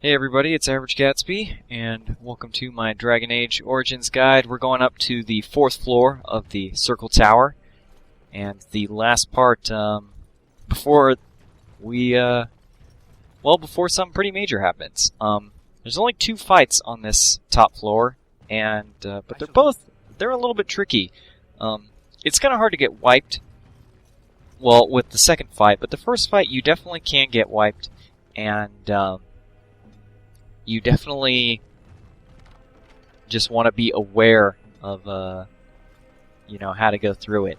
Hey everybody, it's Average Gatsby, and welcome to my Dragon Age Origins guide. We're going up to the 4th floor of the Circle Tower, and the last part, before something pretty major happens. There's only 2 fights on this top floor, and, but they're a little bit tricky. It's kind of hard to get wiped, well, with the second fight, but the first fight you definitely can get wiped, and, you definitely just want to be aware of, how to go through it.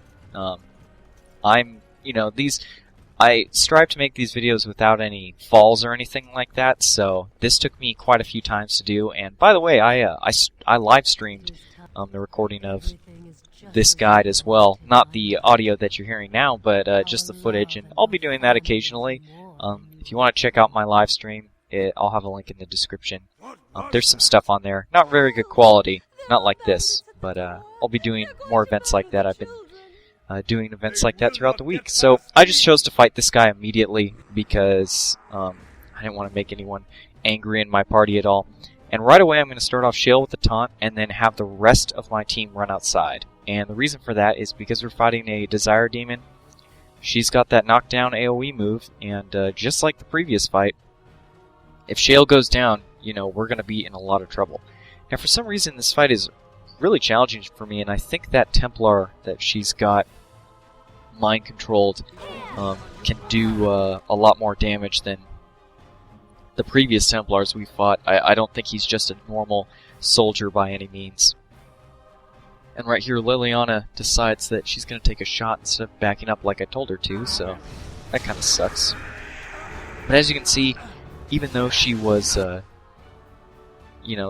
I strive to make these videos without any falls or anything like that, so this took me quite a few times to do. And by the way, I live streamed the recording of this guide as well. Not the audio that you're hearing now, but just the footage, and I'll be doing that occasionally. If you want to check out my live stream, I'll have a link in the description. There's some stuff on there. Not very good quality, not like this, but I'll be doing more events like that. I've been doing events like that throughout the week. So I just chose to fight this guy immediately because I didn't want to make anyone angry in my party at all. And right away I'm going to start off Shale with the taunt and then have the rest of my team run outside. And the reason for that is because we're fighting a Desire Demon. She's got that knockdown AoE move, and just like the previous fight, if Shale goes down, we're going to be in a lot of trouble. Now, for some reason, this fight is really challenging for me, and I think that Templar that she's got mind-controlled can do a lot more damage than the previous Templars we fought. I don't think he's just a normal soldier by any means. And right here, Liliana decides that she's going to take a shot instead of backing up like I told her to, so that kind of sucks. But as you can see, even though she was,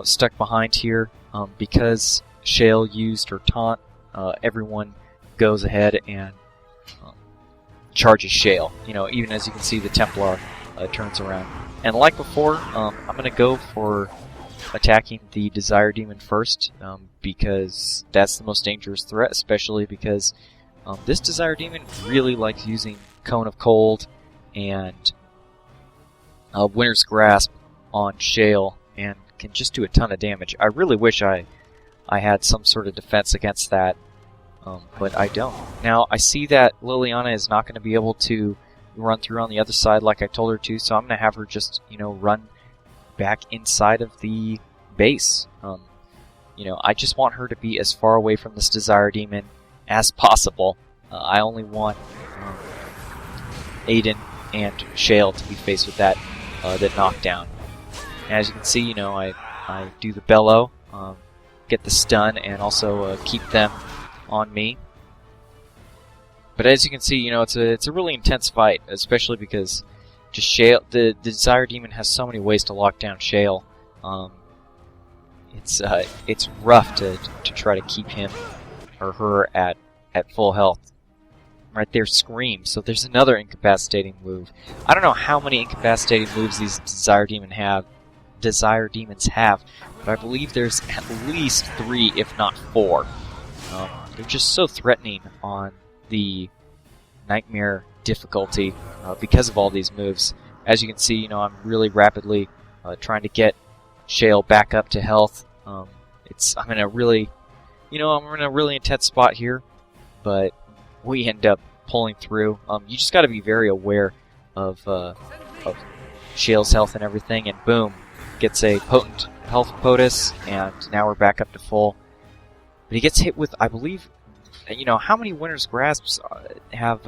stuck behind here, because Shale used her taunt, everyone goes ahead and charges Shale. Even as you can see, the Templar turns around. And like before, I'm going to go for attacking the Desire Demon first, because that's the most dangerous threat, especially because this Desire Demon really likes using Cone of Cold and Winter's Grasp on Shale and can just do a ton of damage. I really wish I had some sort of defense against that, but I don't. Now, I see that Liliana is not going to be able to run through on the other side like I told her to, so I'm going to have her just, run back inside of the base. I just want her to be as far away from this Desire Demon as possible. I only want Aiden and Shale to be faced with that knockdown. And as you can see, I do the bellow, get the stun, and also keep them on me. But as you can see, it's a really intense fight, especially because just Shale, the Desire Demon has so many ways to lock down Shale. It's rough to try to keep him or her at full health. Right there, Scream. So there's another incapacitating move. I don't know how many incapacitating moves these Desire Demons have, but I believe there's at least 3, if not 4. They're just so threatening on the Nightmare difficulty because of all these moves. As you can see, I'm really rapidly trying to get Shale back up to health. I'm in a really intense spot here, but we end up pulling through. You just got to be very aware of Shale's health and everything, and boom, gets a potent health POTUS, and now we're back up to full. But he gets hit with, I believe, how many Winter's Grasps has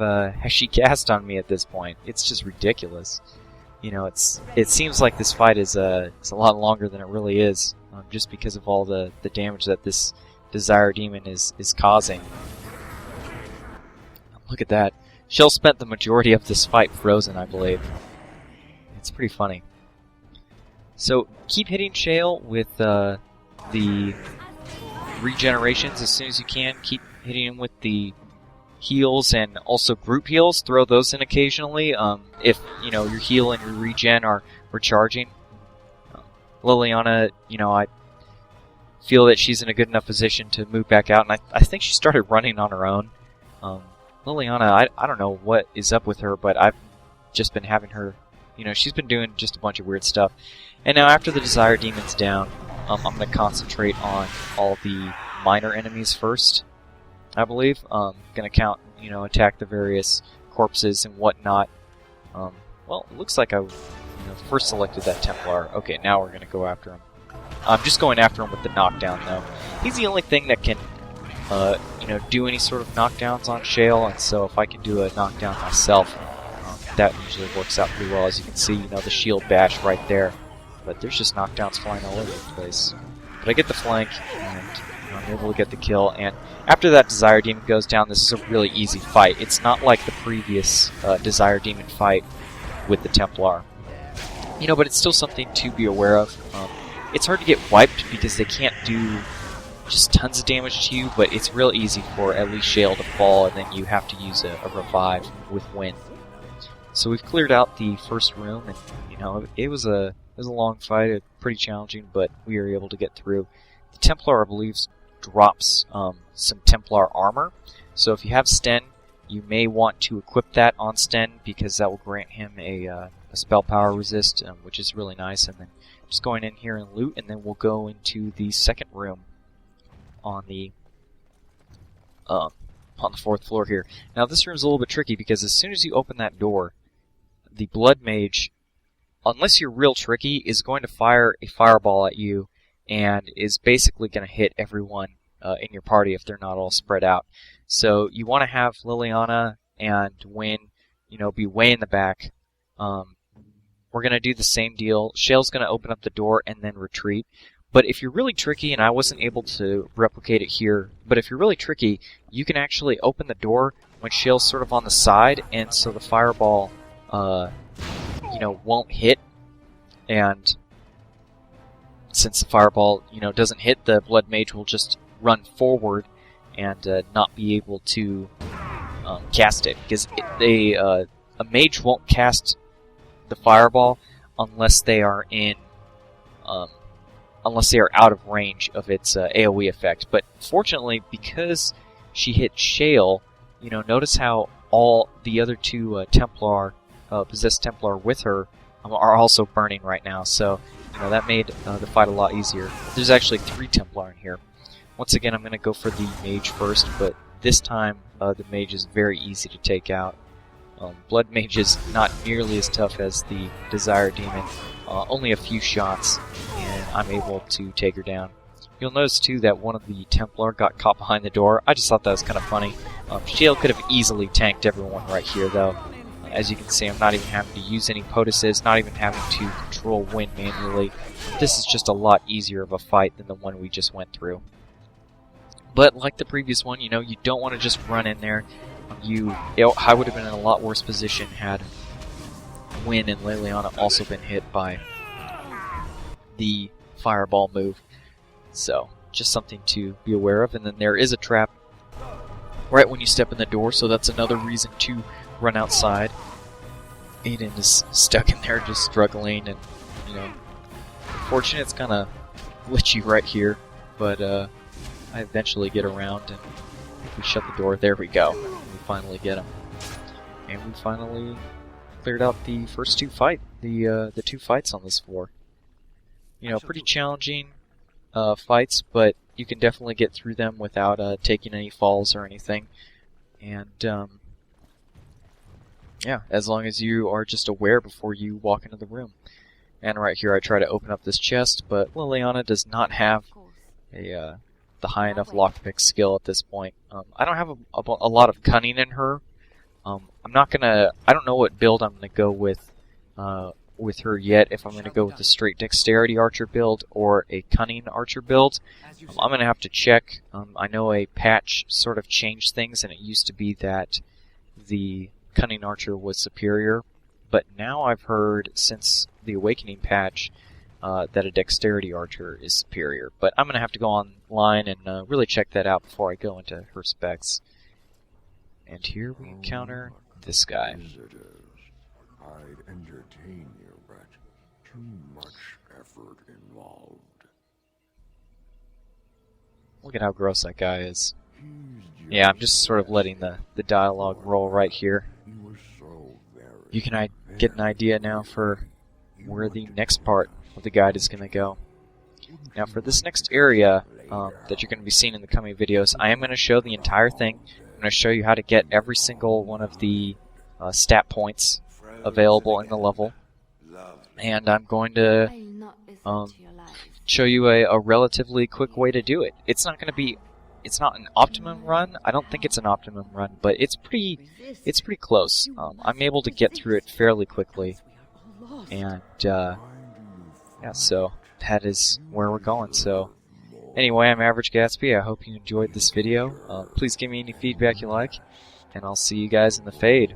she cast on me at this point? It's just ridiculous. It seems like this fight is it's a lot longer than it really is, just because of all the damage that this Desire Demon is causing. Look at that. Shale spent the majority of this fight frozen, I believe. It's pretty funny. So keep hitting Shale with the regenerations as soon as you can. Keep hitting him with the heals and also group heals. Throw those in occasionally if your heal and your regen are recharging. Liliana, I feel that she's in a good enough position to move back out, and I think she started running on her own. Liliana, I don't know what is up with her, but I've just been having her, she's been doing just a bunch of weird stuff. And now after the Desire Demon's down, I'm going to concentrate on all the minor enemies first, I believe. Going to count, attack the various corpses and whatnot. Well, it looks like I first selected that Templar. Okay, now we're going to go after him. I'm just going after him with the knockdown, though. He's the only thing that can, do any sort of knockdowns on Shale, and so if I can do a knockdown myself, that usually works out pretty well. As you can see, the shield bash right there. But there's just knockdowns flying all over the place. But I get the flank, and I'm able to get the kill. And after that Desire Demon goes down, this is a really easy fight. It's not like the previous Desire Demon fight with the Templar. But it's still something to be aware of. It's hard to get wiped because they can't do just tons of damage to you, but it's real easy for at least Shale to fall, and then you have to use a revive with Wind. So we've cleared out the first room, and it was a long fight, pretty challenging, but we were able to get through. The Templar, I believe, drops some Templar armor, so if you have Sten, you may want to equip that on Sten because that will grant him a spell power resist, which is really nice. And then just going in here and loot, and then we'll go into the second room on the 4th floor here. Now this room's a little bit tricky because as soon as you open that door, the Blood Mage, unless you're real tricky, is going to fire a fireball at you and is basically going to hit everyone in your party if they're not all spread out. So you want to have Liliana and Wynn, be way in the back. We're going to do the same deal. Shale's going to open up the door and then retreat. But if you're really tricky, and I wasn't able to replicate it here, but if you're really tricky, you can actually open the door when Shale's sort of on the side, and so the fireball won't hit, and since the fireball, doesn't hit, the Blood Mage will just run forward and not be able to cast it, because a mage won't cast the fireball unless they are out of range of its AoE effect. But fortunately, because she hit Shale, notice how all the other two Templar, possessed Templar with her, are also burning right now. So that made the fight a lot easier. There's actually 3 Templar in here. Once again, I'm going to go for the mage first, but this time the mage is very easy to take out. Blood Mage is not nearly as tough as the Desire Demon. Only a few shots, and I'm able to take her down. You'll notice too that one of the Templar got caught behind the door. I just thought that was kind of funny. Shale could have easily tanked everyone right here, though. As you can see, I'm not even having to use any potuses, not even having to control Wind manually. This is just a lot easier of a fight than the one we just went through. But like the previous one, you don't want to just run in there. I would have been in a lot worse position had Wynn and Liliana also been hit by the fireball move. So, just something to be aware of. And then there is a trap right when you step in the door, so that's another reason to run outside. Aiden is stuck in there just struggling, and, unfortunately it's kind of glitchy right here, but I eventually get around and we shut the door. There we go. We finally get him. And we finally cleared out the first two the 2 fights on this floor. Pretty challenging fights, but you can definitely get through them without taking any falls or anything. And yeah, as long as you are just aware before you walk into the room. And right here I try to open up this chest, but Liliana does not have the high enough lockpick skill at this point. I don't have a lot of cunning in her. I don't know what build I'm gonna go with her yet. If I'm gonna go with the straight dexterity archer build or a cunning archer build, I'm gonna have to check. I know a patch sort of changed things, and it used to be that the cunning archer was superior, but now I've heard since the awakening patch that a dexterity archer is superior. But I'm gonna have to go online and really check that out before I go into her specs. And here we encounter this guy. Visitors, I'd entertain you, but too much effort involved. Look at how gross that guy is. Yeah, I'm just sort of letting the dialogue roll right here. He was so very, You can get an idea now for where the next part the guide is going to go. Now for this next area that you're going to be seeing in the coming videos, I am going to show the entire thing. I'm going to show you how to get every single one of the stat points available in the level. And I'm going to show you a relatively quick way to do it. It's not an optimum run. I don't think it's an optimum run, but it's pretty close. I'm able to get through it fairly quickly. And yeah, so that is where we're going. So anyway, I'm Average Gatsby. I hope you enjoyed this video. Please give me any feedback you like, and I'll see you guys in the fade.